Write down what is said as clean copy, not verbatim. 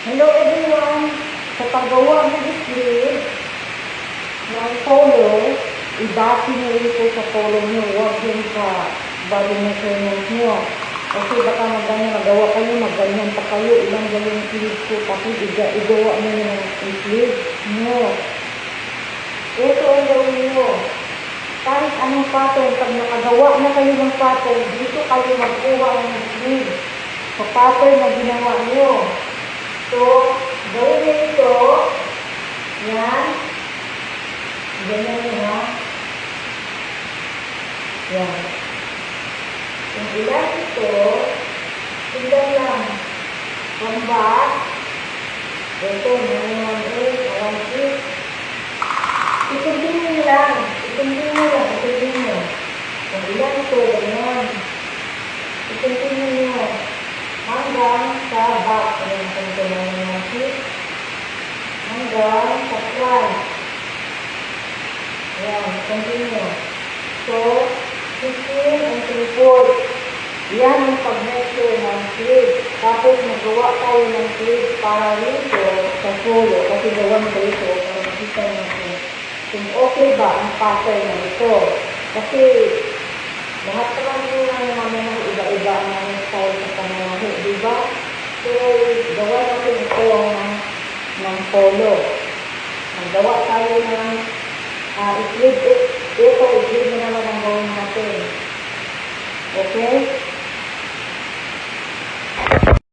Hello everyone! Sa paggawa ng sleeve ng polo, ibati niyo rin po sa polo niyo, huwag yung sa body measurement niyo. Kasi baka magawa kayo, magganyan pa kayo, ilang yung sleeve ko, tapos igawa niyo ng sleeve niyo. Ito ang gawin niyo. Kahit anong pattern, pag nakagawa na kayo ng pattern, dito kayo magkuha ng sleeve sa pattern na ginawa niyo. So, gawin niyo ito. Yan. Ganyan nyo ha. Yan. Yung ilan ito, tingnan lang. One back. Ito, 918, 1 I-continue lang. I-continue lang. I-continue. Yung ilan ito, ganyan. I-continue nyo. Hanggang sa back. Ayan, ito na yung hip. Hanggang sa front. Ayan, continue. So, 15 and 3/4. Yan ang pag-measure ng sleeve. Tapos, magawa tayo ng sleeve para rito sa polo. Kasi gawan ko ito para makita natin kung okay ba ang pattern na ito. Kasi, lahat naman namin ng iba-iba ang style sa pamamahi, di ba? So, gawa natin ito ng polo. Magawa tayo ng sleeve. Ito, sleeve na naman ang gawin natin. Okay?